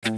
Halo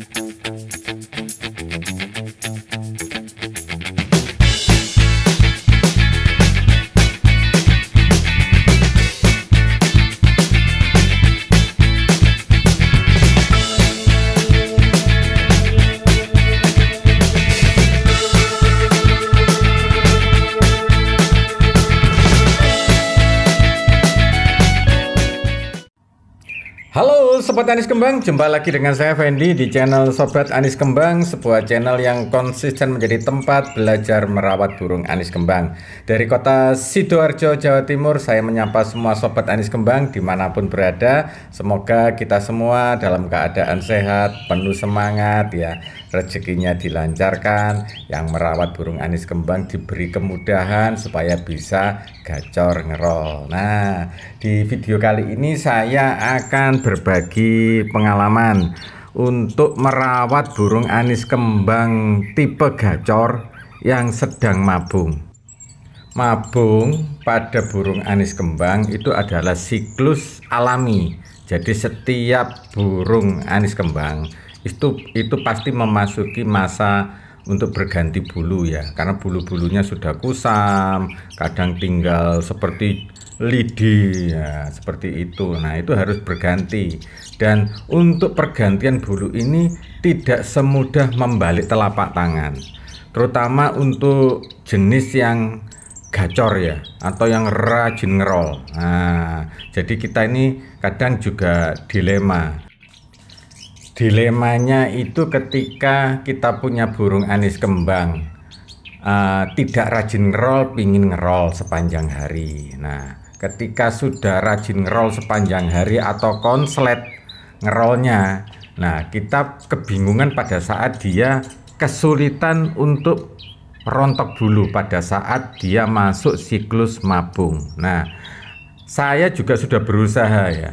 Sobat Anis Kembang, jumpa lagi dengan saya Fendi di channel Sobat Anis Kembang, sebuah channel yang konsisten menjadi tempat belajar merawat burung anis kembang. Dari kota Sidoarjo, Jawa Timur, saya menyapa semua Sobat Anis Kembang dimanapun berada. Semoga kita semua dalam keadaan sehat, penuh semangat ya, rezekinya dilancarkan, yang merawat burung anis kembang diberi kemudahan supaya bisa gacor ngerol. Nah, di video kali ini saya akan berbagi pengalaman untuk merawat burung anis kembang tipe gacor yang sedang mabung. Mabung pada burung anis kembang itu adalah siklus alami. Jadi setiap burung anis kembang itu pasti memasuki masa untuk berganti bulu ya, karena bulu-bulunya sudah kusam, kadang tinggal seperti lidi ya, seperti itu. Nah, itu harus berganti, dan untuk pergantian bulu ini tidak semudah membalik telapak tangan, terutama untuk jenis yang gacor ya, atau yang rajin ngerol. Nah, jadi kita ini kadang juga dilemanya itu ketika kita punya burung anis kembang tidak rajin ngerol, pingin ngerol sepanjang hari. Nah, ketika sudah rajin ngerol sepanjang hari atau konslet ngerolnya, nah kita kebingungan pada saat dia kesulitan untuk rontok bulu pada saat dia masuk siklus mabung. Nah, saya juga sudah berusaha ya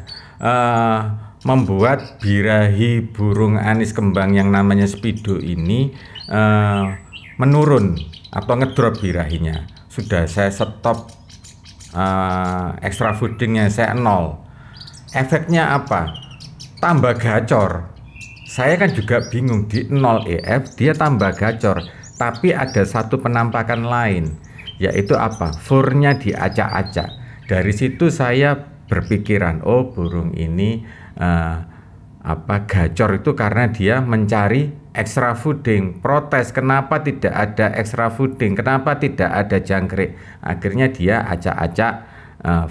membuat birahi burung anis kembang yang namanya Speedo ini menurun atau ngedrop birahinya. Sudah saya stop extra foodingnya, saya nol. Efeknya apa? Tambah gacor. Saya kan juga bingung, di 0 EF dia tambah gacor, tapi ada satu penampakan lain, yaitu apa? Furnya diacak-acak. Dari situ saya berpikiran, oh burung ini gacor itu karena dia mencari extra fooding. Protes, kenapa tidak ada extra fooding, kenapa tidak ada jangkrik. Akhirnya dia acak-acak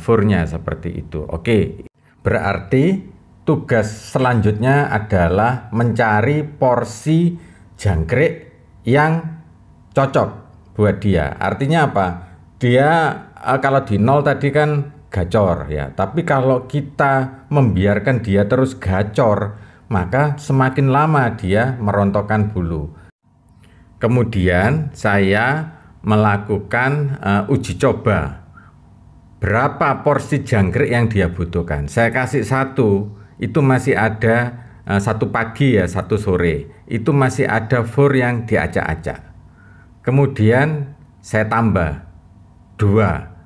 furnya seperti itu. Oke, berarti tugas selanjutnya adalah mencari porsi jangkrik yang cocok buat dia. Artinya apa? Dia kalau di 0 tadi kan gacor ya, tapi kalau kita membiarkan dia terus gacor, maka semakin lama dia merontokkan bulu. Kemudian saya melakukan uji coba berapa porsi jangkrik yang dia butuhkan. Saya kasih satu, itu masih ada satu pagi ya, satu sore itu masih ada fur yang diacak-acak. Kemudian saya tambah 2,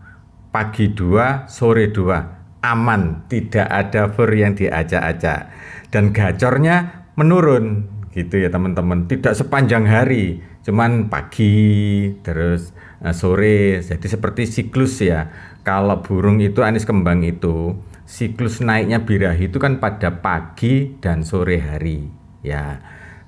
pagi 2, sore 2, aman, tidak ada fur yang diacak-acak, dan gacornya menurun gitu ya teman-teman. Tidak sepanjang hari, cuman pagi terus sore. Jadi seperti siklus ya. Kalau burung itu anis kembang itu siklus naiknya birahi itu kan pada pagi dan sore hari ya.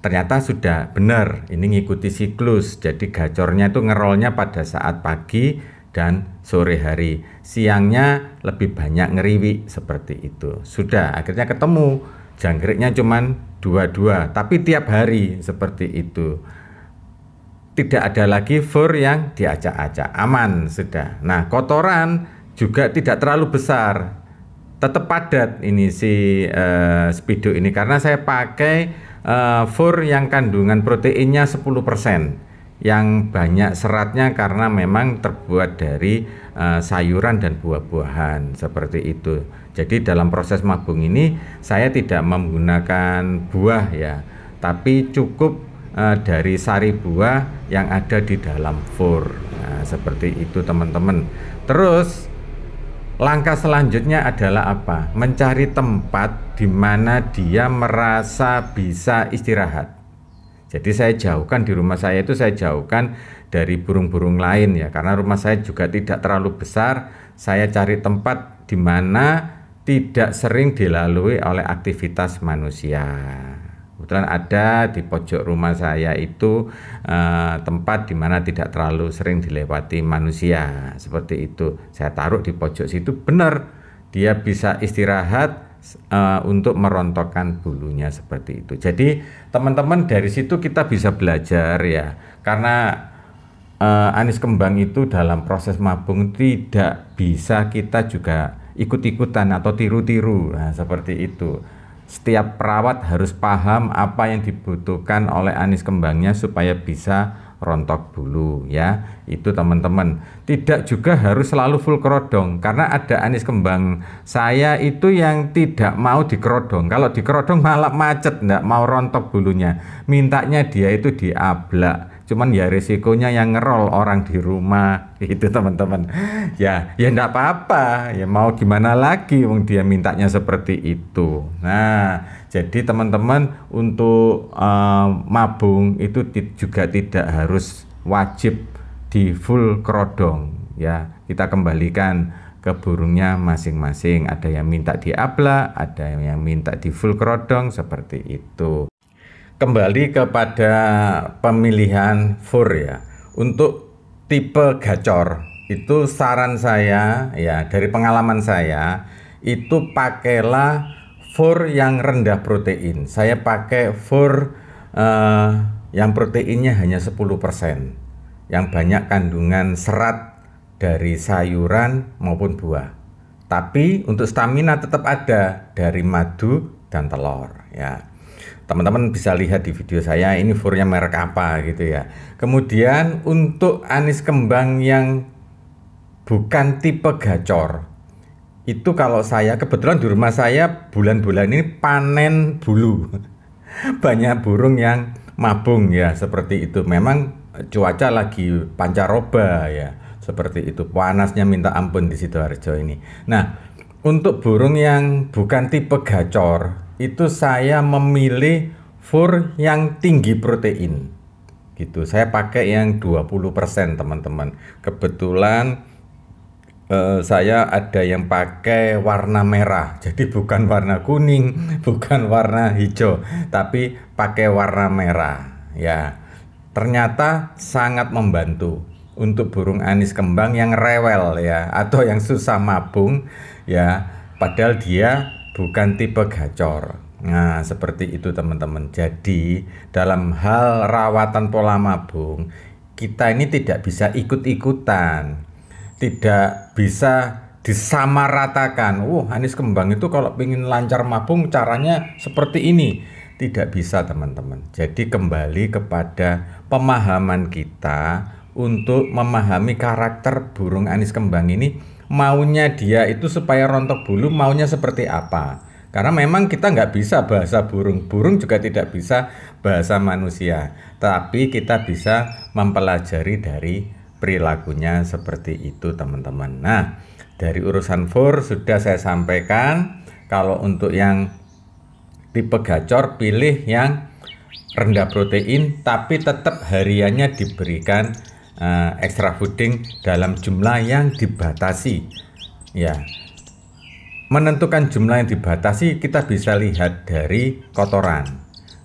Ternyata sudah benar, ini ngikuti siklus. Jadi gacornya itu ngerolnya pada saat pagi dan sore hari. Siangnya lebih banyak ngeriwi seperti itu. Sudah, akhirnya ketemu jangkriknya cuman 2, tapi tiap hari seperti itu. Tidak ada lagi fur yang diacak-acak, aman sudah. Nah, kotoran juga tidak terlalu besar, tetap padat ini si Speedo ini, karena saya pakai fur yang kandungan proteinnya 10%. Yang banyak seratnya karena memang terbuat dari sayuran dan buah-buahan seperti itu. Jadi dalam proses mabung ini saya tidak menggunakan buah ya, tapi cukup dari sari buah yang ada di dalam fur. Nah, seperti itu teman-teman. Terus Langkah selanjutnya adalah apa? Mencari tempat di mana dia merasa bisa istirahat. Jadi saya jauhkan di rumah saya itu, saya jauhkan dari burung-burung lain ya, karena rumah saya juga tidak terlalu besar. Saya cari tempat di mana tidak sering dilalui oleh aktivitas manusia. Kebetulan ada di pojok rumah saya itu tempat di mana tidak terlalu sering dilewati manusia, seperti itu. Saya taruh di pojok situ, benar dia bisa istirahat untuk merontokkan bulunya seperti itu. Jadi teman-teman, dari situ kita bisa belajar ya, karena anis kembang itu dalam proses mabung tidak bisa kita juga ikut-ikutan atau tiru-tiru. Nah, seperti itu. Setiap perawat harus paham apa yang dibutuhkan oleh anis kembangnya supaya bisa rontok bulu ya. Itu teman-teman. Tidak juga harus selalu full kerodong, karena ada anis kembang saya itu yang tidak mau dikerodong. Kalau dikerodong malah macet, enggak mau rontok bulunya. Mintanya dia itu diablak. Cuman ya resikonya yang ngerol orang di rumah itu teman-teman. Ya enggak apa-apa. Ya mau gimana lagi, wong dia mintanya seperti itu. Nah, jadi teman-teman, untuk mabung itu juga tidak harus wajib di full kerodong ya. Kita kembalikan ke burungnya masing-masing. Ada yang minta diablak, ada yang minta di full kerodong, seperti itu. Kembali kepada pemilihan fur ya. Untuk tipe gacor itu saran saya ya, dari pengalaman saya itu pakailah fur yang rendah protein. Saya pakai fur yang proteinnya hanya 10%, yang banyak kandungan serat dari sayuran maupun buah. Tapi untuk stamina tetap ada dari madu dan telur ya. Teman-teman bisa lihat di video saya ini furnya merek apa gitu ya. Kemudian untuk anis kembang yang bukan tipe gacor, itu kalau saya kebetulan di rumah saya bulan-bulan ini panen bulu. Banyak burung yang mabung ya, seperti itu. Memang cuaca lagi pancaroba ya, seperti itu. Panasnya minta ampun di Sidoarjo ini. Nah, untuk burung yang bukan tipe gacor itu saya memilih fur yang tinggi protein gitu. Saya pakai yang 20% teman-teman. Kebetulan saya ada yang pakai warna merah, jadi bukan warna kuning, bukan warna hijau, tapi pakai warna merah ya. Ternyata sangat membantu untuk burung anis kembang yang rewel ya, atau yang susah mabung ya, padahal dia bukan tipe gacor. Nah, seperti itu teman-teman. Jadi dalam hal rawatan pola mabung, kita ini tidak bisa ikut-ikutan, tidak bisa disamaratakan. Anis kembang itu kalau ingin lancar mabung caranya seperti ini. Tidak bisa teman-teman. Jadi kembali kepada pemahaman kita untuk memahami karakter burung anis kembang ini. Maunya dia itu supaya rontok bulu, maunya seperti apa? Karena memang kita nggak bisa bahasa burung, burung juga tidak bisa bahasa manusia, tapi kita bisa mempelajari dari perilakunya seperti itu teman-teman. Nah, dari urusan fur sudah saya sampaikan. Kalau untuk yang tipe gacor, pilih yang rendah protein tapi tetap hariannya diberikan extra fooding dalam jumlah yang dibatasi ya. Menentukan jumlah yang dibatasi kita bisa lihat dari kotoran.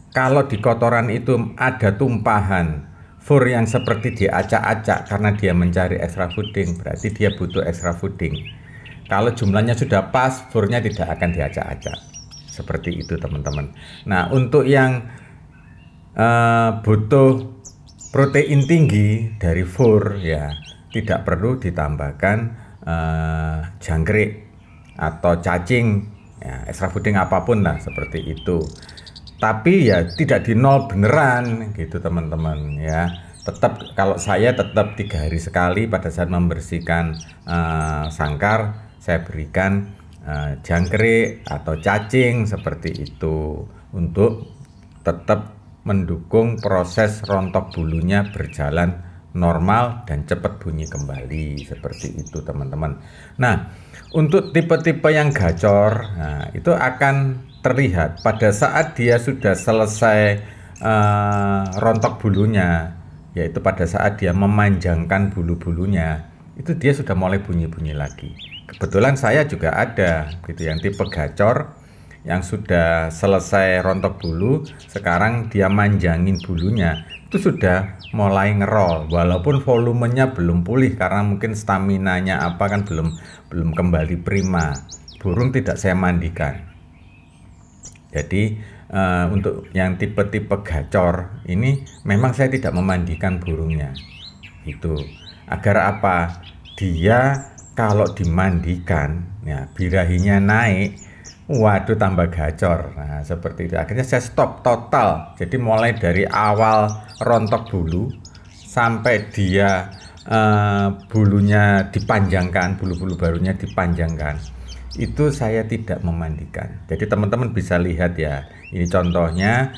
Kalau di kotoran itu ada tumpahan fur yang seperti diacak-acak karena dia mencari extra fooding, berarti dia butuh extra fooding. Kalau jumlahnya sudah pas, furnya tidak akan diacak-acak. Seperti itu teman-teman. Nah, untuk yang butuh protein tinggi dari fur ya, tidak perlu ditambahkan jangkrik atau cacing ya, extra fooding apapun lah seperti itu. Tapi ya tidak di nol beneran gitu teman-teman ya. Tetap kalau saya tetap 3 hari sekali pada saat membersihkan sangkar saya berikan jangkrik atau cacing seperti itu untuk tetap mendukung proses rontok bulunya berjalan normal dan cepat bunyi kembali, seperti itu teman-teman. Nah, untuk tipe-tipe yang gacor, nah, itu akan terlihat pada saat dia sudah selesai rontok bulunya, yaitu pada saat dia memanjangkan bulu-bulunya, itu dia sudah mulai bunyi-bunyi lagi. Kebetulan saya juga ada gitu yang tipe gacor, yang sudah selesai rontok bulu, sekarang dia manjangin bulunya, itu sudah mulai ngerol, walaupun volumenya belum pulih karena mungkin staminanya apa kan belum kembali prima. Burung tidak saya mandikan. Jadi untuk yang tipe-tipe gacor ini memang saya tidak memandikan burungnya. Itu agar apa? Dia kalau dimandikan ya birahinya naik, waduh tambah gacor. Nah, seperti itu. Akhirnya saya stop total. Jadi mulai dari awal rontok bulu sampai dia bulunya dipanjangkan, bulu-bulu barunya dipanjangkan, itu saya tidak memandikan. Jadi teman-teman bisa lihat ya. Ini contohnya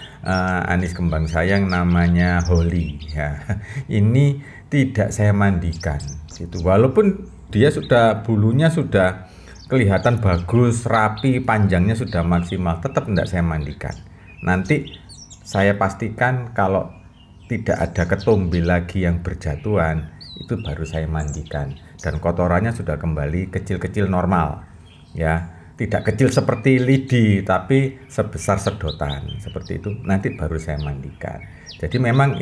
anis kembang saya yang namanya Holly ya. Ini tidak saya mandikan. Itu walaupun dia sudah bulunya sudah kelihatan bagus, rapi, panjangnya sudah maksimal, tetap tidak saya mandikan. Nanti saya pastikan kalau tidak ada ketombe lagi yang berjatuhan, itu baru saya mandikan. Dan kotorannya sudah kembali kecil-kecil normal. Ya, tidak kecil seperti lidi, tapi sebesar sedotan. Seperti itu, nanti baru saya mandikan. Jadi memang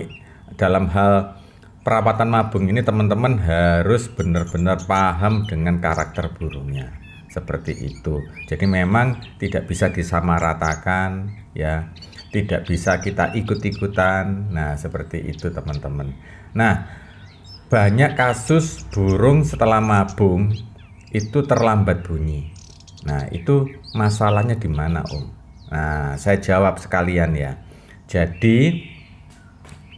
dalam hal perawatan mabung ini teman-teman harus benar-benar paham dengan karakter burungnya. Seperti itu. Jadi memang tidak bisa disamaratakan ya, tidak bisa kita ikut-ikutan. Nah, seperti itu teman-teman. Nah, banyak kasus burung setelah mabung itu terlambat bunyi. Nah, itu masalahnya di mana, Om? Nah, saya jawab sekalian ya. Jadi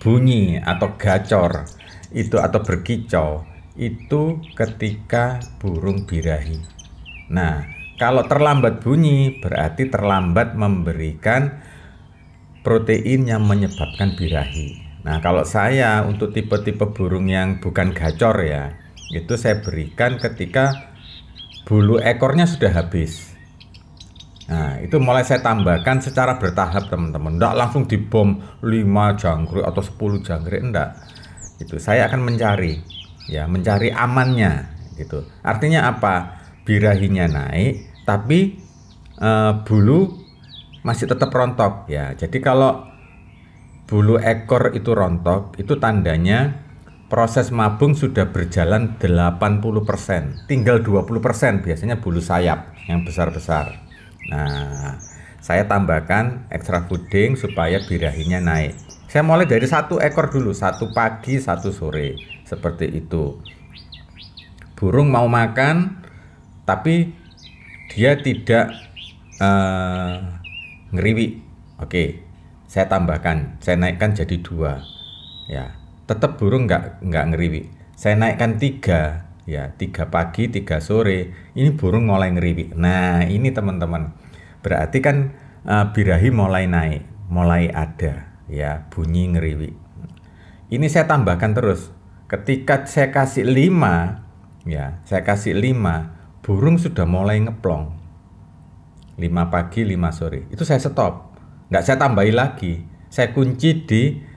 bunyi atau gacor itu atau berkicau itu ketika burung birahi. Nah, kalau terlambat bunyi berarti terlambat memberikan protein yang menyebabkan birahi. Nah, kalau saya untuk tipe-tipe burung yang bukan gacor ya, itu saya berikan ketika bulu ekornya sudah habis. Nah, itu mulai saya tambahkan secara bertahap teman-teman. Enggak langsung dibom 5 jangkrik atau 10 jangkrik, enggak. Itu saya akan mencari ya, mencari amannya gitu. Artinya apa? Birahinya naik tapi bulu masih tetap rontok ya. Jadi kalau bulu ekor itu rontok, itu tandanya proses mabung sudah berjalan 80%, tinggal 20% biasanya bulu sayap yang besar-besar. Nah, saya tambahkan extra fooding supaya birahinya naik. Saya mulai dari 1 ekor dulu, 1 pagi 1 sore, seperti itu. Burung mau makan tapi dia tidak ngeriwi. Oke, saya tambahkan, saya naikkan jadi 2 ya. Tetap burung nggak ngeriwi. Saya naikkan 3 ya, 3 pagi 3 sore, ini burung mulai ngeriwi. Nah, ini teman-teman berarti kan birahi mulai naik, mulai ada ya bunyi ngeriwi. Ini saya tambahkan terus. Ketika saya kasih 5 ya, saya kasih 5, burung sudah mulai ngeplong 5 pagi 5 sore, itu saya stop, nggak saya tambahi lagi, saya kunci di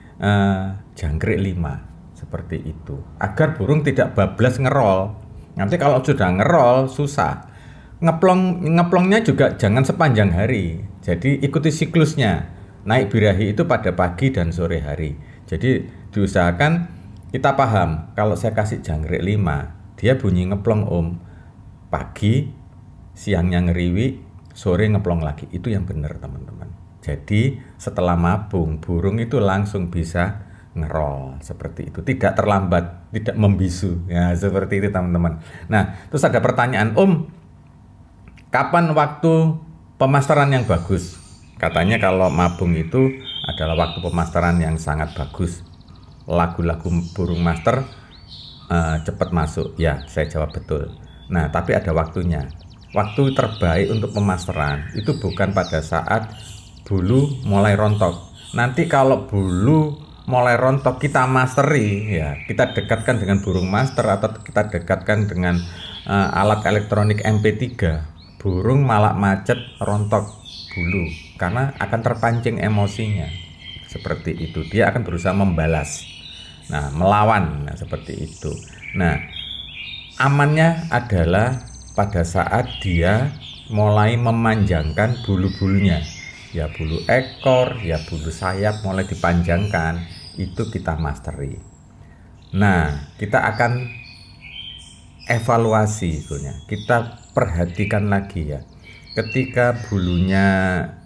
jangkrik 5 seperti itu, agar burung tidak bablas ngerol. Nanti kalau sudah ngerol susah. Ngeplongnya juga jangan sepanjang hari, jadi ikuti siklusnya. Naik birahi itu pada pagi dan sore hari. Jadi diusahakan kita paham, kalau saya kasih jangkrik 5, dia bunyi ngeplong Om, pagi, siangnya ngeriwi, sore ngeplong lagi. Itu yang benar teman-teman. Jadi setelah mabung, burung itu langsung bisa ngerol seperti itu, tidak terlambat, tidak membisu ya, seperti itu teman-teman. Nah, terus ada pertanyaan, Om, kapan waktu pemasteran yang bagus? Katanya kalau mabung itu adalah waktu pemasteran yang sangat bagus, lagu-lagu burung master cepat masuk ya. Saya jawab betul. Nah, tapi ada waktunya. Waktu terbaik untuk pemasteran itu bukan pada saat bulu mulai rontok. Nanti kalau bulu mulai rontok kita masteri ya, kita dekatkan dengan burung master atau kita dekatkan dengan alat elektronik MP3, burung malah macet, rontok bulu karena akan terpancing emosinya. Seperti itu, dia akan berusaha membalas, nah melawan, nah seperti itu. Nah, amannya adalah pada saat dia mulai memanjangkan bulu-bulunya, ya bulu ekor, ya bulu sayap mulai dipanjangkan, itu kita masteri. Nah, kita akan evaluasi sebetulnya, kita perhatikan lagi ya, ketika bulunya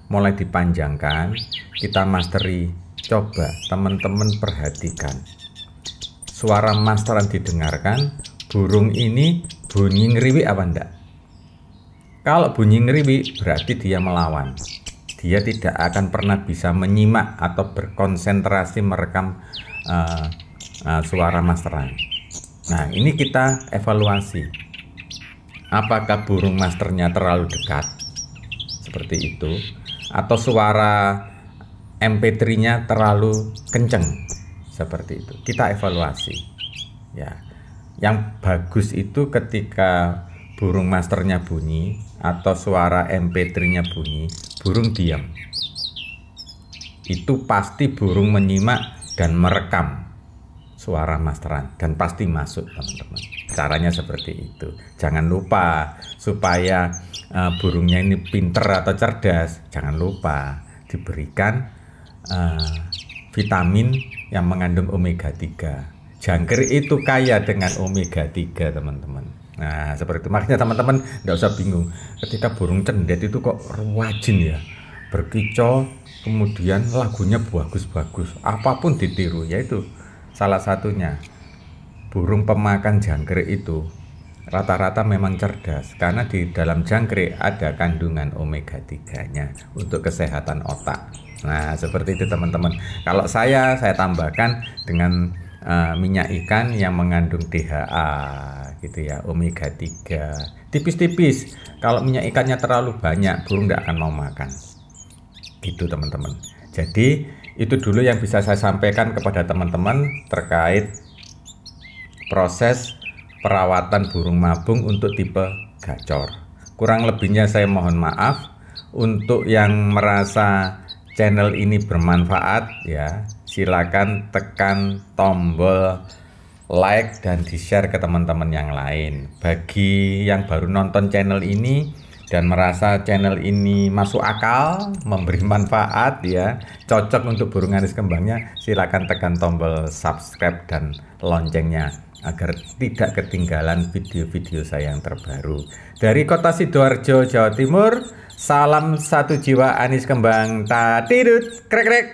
mulai dipanjangkan, kita masteri. Coba teman-teman perhatikan, suara masteran didengarkan, burung ini bunyi ngeriwi apa enggak? Kalau bunyi ngeriwi berarti dia melawan, dia tidak akan pernah bisa menyimak atau berkonsentrasi merekam suara masteran. Nah, ini kita evaluasi, apakah burung masternya terlalu dekat seperti itu, atau suara MP3-nya terlalu kenceng seperti itu. Kita evaluasi ya. Yang bagus itu ketika burung masternya bunyi atau suara MP3-nya bunyi, burung diam. Itu pasti burung menyimak dan merekam suara masteran dan pasti masuk, teman-teman. Caranya seperti itu. Jangan lupa, supaya burungnya ini pinter atau cerdas, jangan lupa diberikan vitamin yang mengandung omega 3. Jangkrik itu kaya dengan omega 3, teman-teman. Nah, seperti itu. Makanya teman-teman nggak usah bingung ketika burung cendet itu kok rajin ya, berkicau, kemudian lagunya bagus-bagus, apapun ditiru. Yaitu salah satunya burung pemakan jangkrik itu rata-rata memang cerdas, karena di dalam jangkrik ada kandungan omega 3-nya untuk kesehatan otak. Nah, seperti itu teman-teman. Kalau saya tambahkan dengan minyak ikan yang mengandung DHA gitu ya, omega 3 tipis-tipis. Kalau minyak ikannya terlalu banyak, burung tidak akan mau makan gitu, teman-teman. Jadi itu dulu yang bisa saya sampaikan kepada teman-teman terkait proses perawatan burung mabung untuk tipe gacor. Kurang lebihnya saya mohon maaf. Untuk yang merasa channel ini bermanfaat ya, silakan tekan tombol like dan di-share ke teman-teman yang lain. Bagi yang baru nonton channel ini dan merasa channel ini masuk akal, memberi manfaat ya, cocok untuk burung anis kembangnya, silakan tekan tombol subscribe dan loncengnya agar tidak ketinggalan video-video saya yang terbaru. Dari Kota Sidoarjo, Jawa Timur, salam satu jiwa anis kembang, tatidut, krek krek.